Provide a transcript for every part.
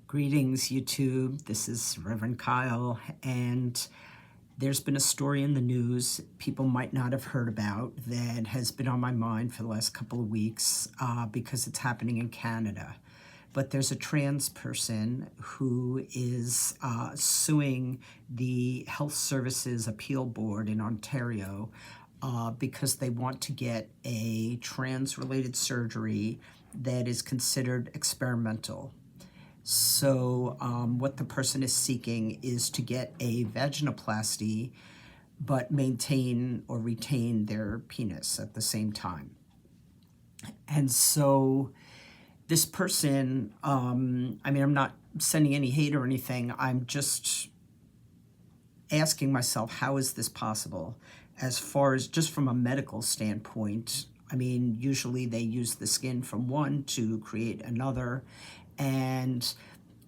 Greetings, YouTube. This is Reverend Kyle, and there's been a story in the news people might not have heard about that has been on my mind for the last couple of weeks because it's happening in Canada. But there's a trans person who is suing the Health Services Appeal Board in Ontario because they want to get a trans-related surgery that is considered experimental. So what the person is seeking is to get a vaginoplasty, but maintain or retain their penis at the same time. And so this person, I'm not sending any hate or anything. I'm just asking myself, how is this possible? As far as just from a medical standpoint, usually they use the skin from one to create another. And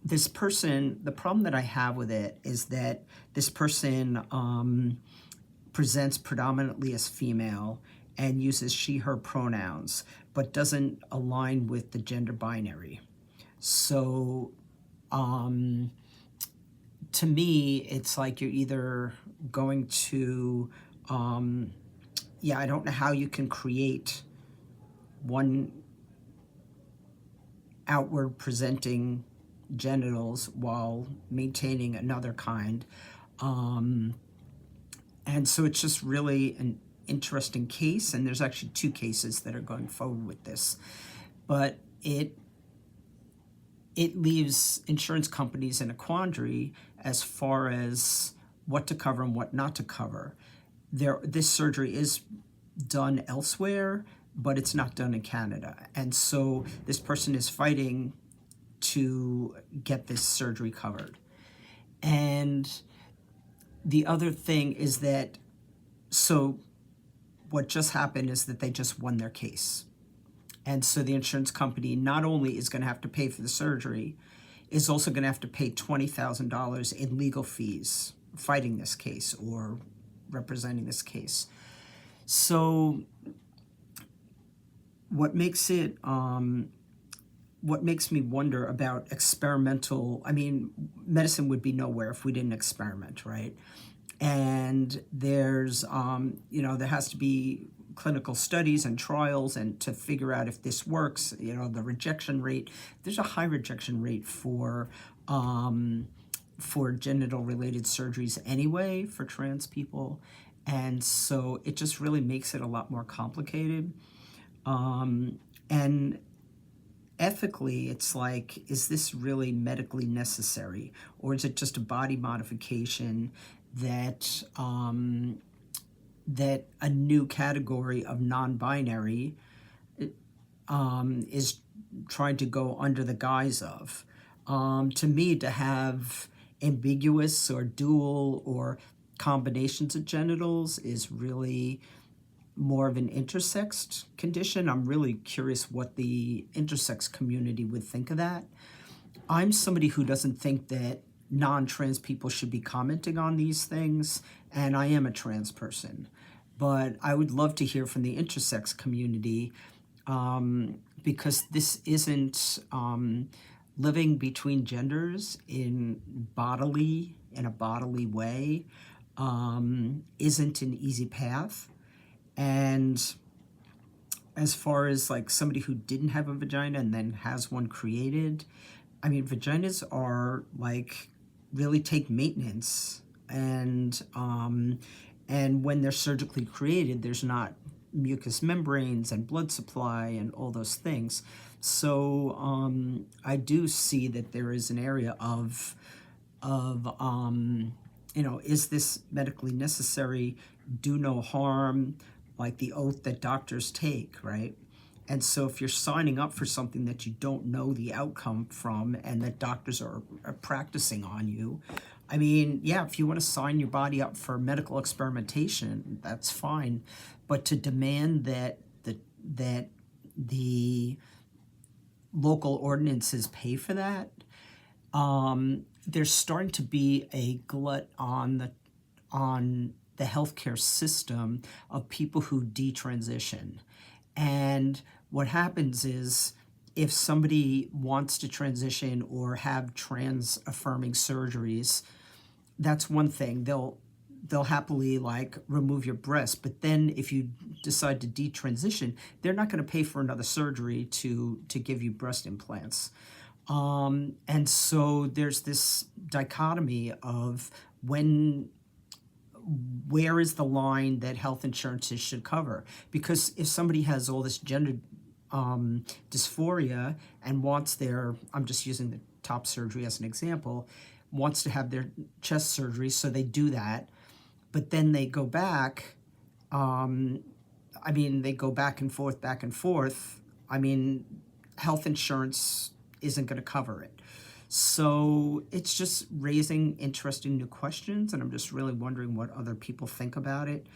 this person, the problem that I have with it is that this person presents predominantly as female and uses she, her pronouns, but doesn't align with the gender binary. So to me, it's like you're either going to, I don't know how you can create one outward presenting genitals while maintaining another kind. And so it's just really an interesting case, and there's actually two cases that are going forward with this. But it leaves insurance companies in a quandary as far as what to cover and what not to cover. This surgery is done elsewhere, but it's not done in Canada. And so this person is fighting to get this surgery covered. And the other thing is that, so what just happened is that they just won their case. And so the insurance company not only is going to have to pay for the surgery, is also going to have to pay $20,000 in legal fees fighting this case or representing this case. So what makes me wonder about experimental, medicine would be nowhere if we didn't experiment, right? And there's, there has to be clinical studies and trials and to figure out if this works, the rejection rate. There's a high rejection rate for genital related surgeries anyway for trans people. And so it just really makes it a lot more complicated. And ethically, it's like, is this really medically necessary? Or is it just a body modification that that a new category of non-binary is trying to go under the guise of? To me, to have ambiguous or dual or combinations of genitals is really more of an intersex condition. I'm really curious what the intersex community would think of that. I'm somebody who doesn't think that non-trans people should be commenting on these things, and I am a trans person. But I would love to hear from the intersex community because this isn't living between genders in a bodily way isn't an easy path. And as far as like somebody who didn't have a vagina and then has one created, vaginas are like really take maintenance, and when they're surgically created, there's not mucous membranes and blood supply and all those things. So I do see that there is an area of is this medically necessary? Do no harm, like the oath that doctors take, right? And so if you're signing up for something that you don't know the outcome from and that doctors are practicing on you, if you want to sign your body up for medical experimentation, that's fine. But to demand that the local ordinances pay for that, there's starting to be a glut on the healthcare system of people who detransition. And what happens is if somebody wants to transition or have trans affirming surgeries, that's one thing. They'll happily like remove your breast, but then if you decide to detransition, they're not going to pay for another surgery to give you breast implants. And so there's this dichotomy of where is the line that health insurances should cover? Because if somebody has all this gender dysphoria and wants I'm just using the top surgery as an example, wants to have their chest surgery, so they do that, but then they go back. They go back and forth, back and forth. Health insurance isn't going to cover it. So it's just raising interesting new questions, and I'm just really wondering what other people think about it.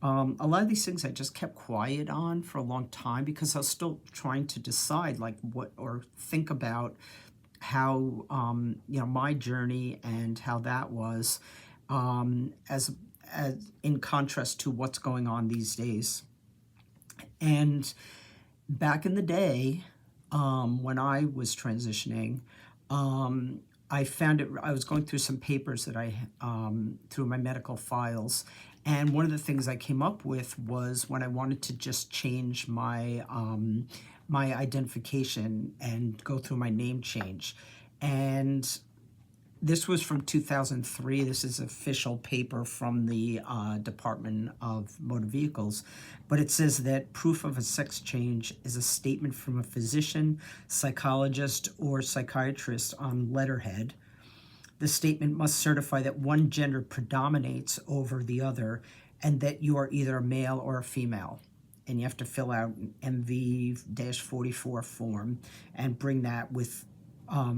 A lot of these things I just kept quiet on for a long time because I was still trying to decide or think about how, my journey and how that was, as in contrast to what's going on these days. And back in the day, when I was transitioning, I found it. I was going through some papers that through my medical files, and one of the things I came up with was when I wanted to just change my my identification and go through my name change, and this was from 2003. This is official paper from the Department of Motor Vehicles. But it says that proof of a sex change is a statement from a physician, psychologist, or psychiatrist on letterhead. The statement must certify that one gender predominates over the other and that you are either a male or a female. And you have to fill out an MV-44 form and bring that with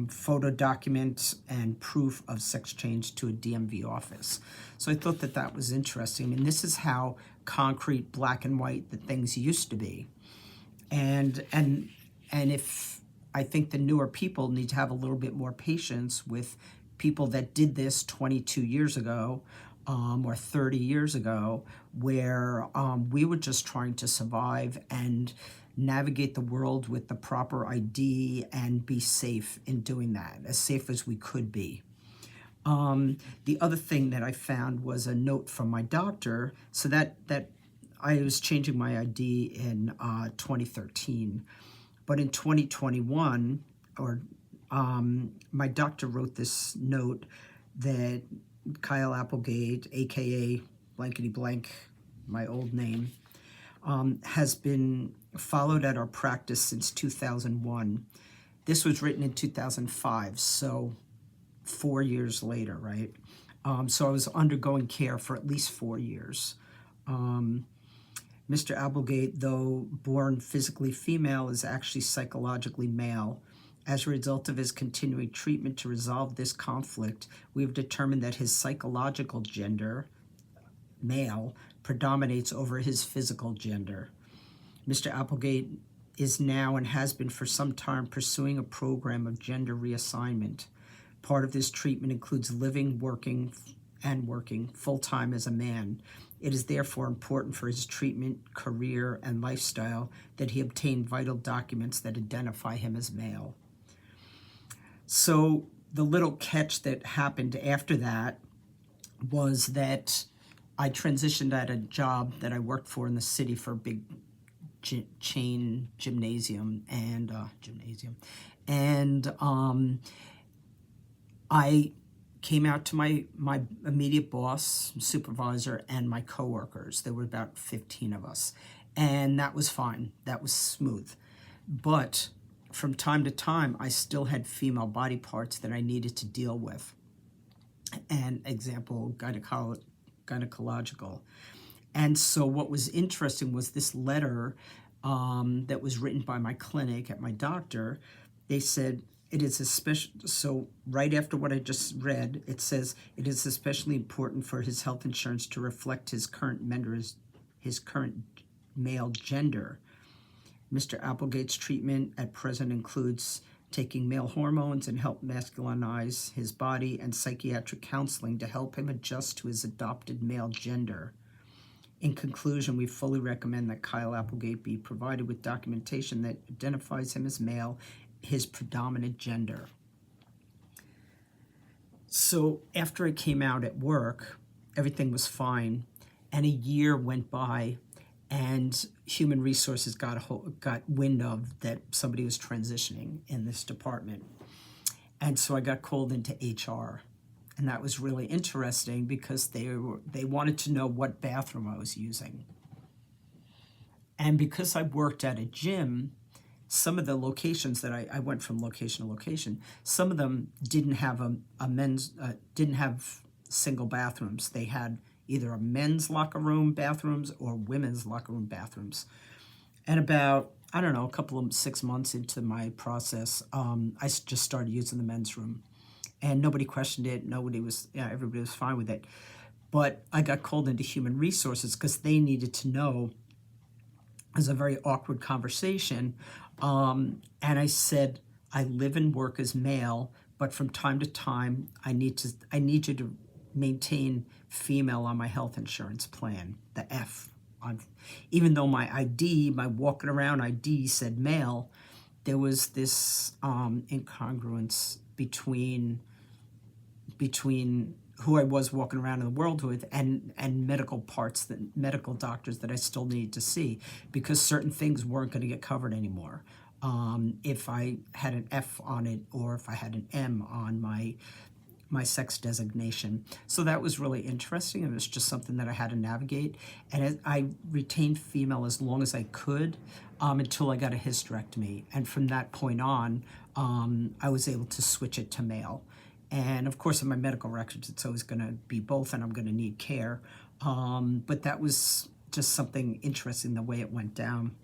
photo document and proof of sex change to a DMV office. So I thought that was interesting. And this is how concrete, black and white, the things used to be. And if I think the newer people need to have a little bit more patience with people that did this 22 years ago or 30 years ago, where we were just trying to survive and navigate the world with the proper ID and be safe in doing that, as safe as we could be. The other thing that I found was a note from my doctor, so that I was changing my ID in 2013, but in 2021, my doctor wrote this note that Kyle Applegate, aka blankety blank, my old name, has been followed at our practice since 2001. This was written in 2005, so 4 years later, right? So I was undergoing care for at least 4 years. Mr. Applegate, though born physically female, is actually psychologically male. As a result of his continuing treatment to resolve this conflict, we have determined that his psychological gender, male, predominates over his physical gender. Mr. Applegate is now and has been for some time pursuing a program of gender reassignment. Part of this treatment includes living, working full-time as a man. It is therefore important for his treatment, career, and lifestyle that he obtain vital documents that identify him as male. So the little catch that happened after that was that I transitioned at a job that I worked for in the city for a big chain gymnasium, and I came out to my immediate boss, supervisor, and my coworkers. There were about 15 of us, and that was fine. That was smooth. But from time to time, I still had female body parts that I needed to deal with. And example, gynecological. And so what was interesting was this letter that was written by my clinic at my doctor. They said, it is so right after what I just read, it says, it is especially important for his health insurance to reflect his current male gender. Mr. Applegate's treatment at present includes taking male hormones and help masculinize his body, and psychiatric counseling to help him adjust to his adopted male gender. In conclusion, we fully recommend that Kyle Applegate be provided with documentation that identifies him as male, his predominant gender. So after I came out at work, everything was fine, and a year went by, and Human Resources got wind of that somebody was transitioning in this department. And so I got called into HR. And that was really interesting because they wanted to know what bathroom I was using. And because I worked at a gym, some of the locations that I went from location to location, some of them didn't have didn't have single bathrooms. They had either a men's locker room bathrooms or women's locker room bathrooms. And about, I don't know, a couple of 6 months into my process, I just started using the men's room. And nobody questioned it. Everybody was fine with it. But I got called into Human Resources because they needed to know. It was a very awkward conversation. And I said, I live and work as male, but from time to time, I need you to maintain female on my health insurance plan, the F. Even though my walking around ID said male, there was this incongruence between who I was walking around in the world with and medical doctors that I still needed to see, because certain things weren't going to get covered anymore. If I had an F on it, or if I had an M on my sex designation. So that was really interesting. It was just something that I had to navigate. And I retained female as long as I could, until I got a hysterectomy. And from that point on, I was able to switch it to male. And of course, in my medical records, it's always going to be both, and I'm going to need care. But that was just something interesting, the way it went down.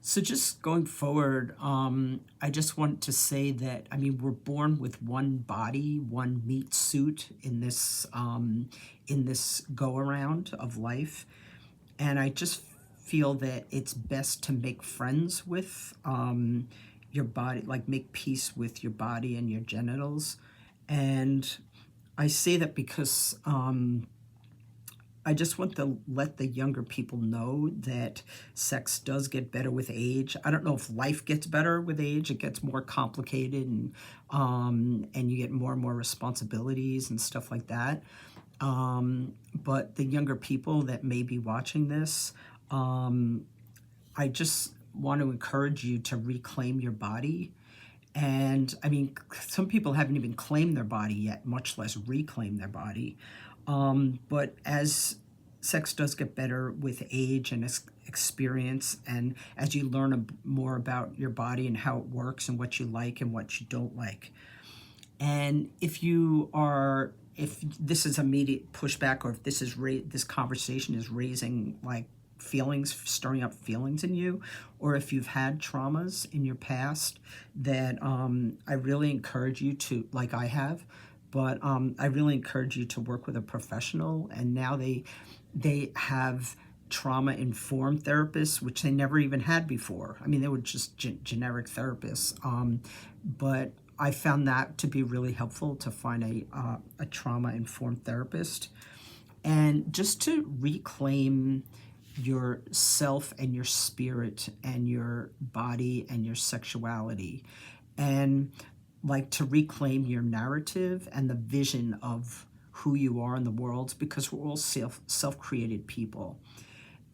So just going forward, I just want to say that, I mean, we're born with one body, one meat suit in this go-around of life. And I just feel that it's best to make friends with your body, like make peace with your body and your genitals. And I say that because I just want to let the younger people know that sex does get better with age. I don't know if life gets better with age. It gets more complicated, and you get more and more responsibilities and stuff like that. But the younger people that may be watching this, I just want to encourage you to reclaim your body. And I mean, some people haven't even claimed their body yet, much less reclaim their body. But as sex does get better with age and experience, and as you learn more about your body and how it works and what you like and what you don't like. And if this is immediate pushback, or if this conversation is raising like feelings, stirring up feelings in you, or if you've had traumas in your past, that I really encourage you to, like I have, but I really encourage you to work with a professional. And now they have trauma-informed therapists, which they never even had before. I mean, they were just generic therapists, but I found that to be really helpful, to find a trauma-informed therapist, and just to reclaim your self and your spirit and your body and your sexuality, and like to reclaim your narrative and the vision of who you are in the world, because we're all self-created people.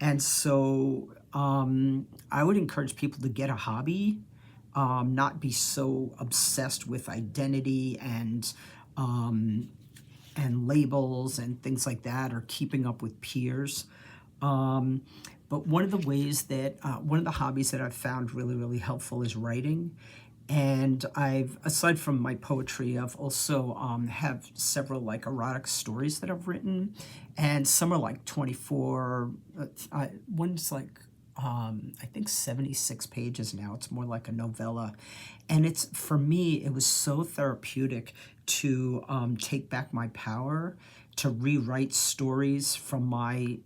And so I would encourage people to get a hobby, not be so obsessed with identity and labels and things like that, or keeping up with peers. But one of the hobbies that I've found really, really helpful is writing. And aside from my poetry, I've also have several like erotic stories that I've written, and some are like 24. One's like I think 76 pages now. It's more like a novella, and for me, it was so therapeutic to take back my power, to rewrite stories from my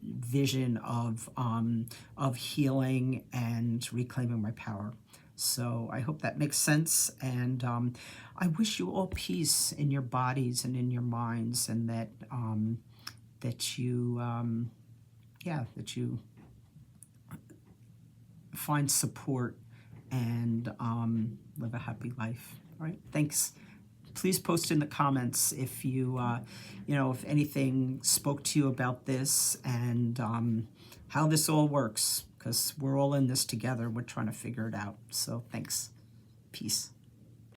vision of healing and reclaiming my power. So I hope that makes sense. And I wish you all peace in your bodies and in your minds, and that you, that you find support and live a happy life. All right. Thanks. Please post in the comments if you, if anything spoke to you about this, and how this all works, because we're all in this together. We're trying to figure it out. So thanks. Peace.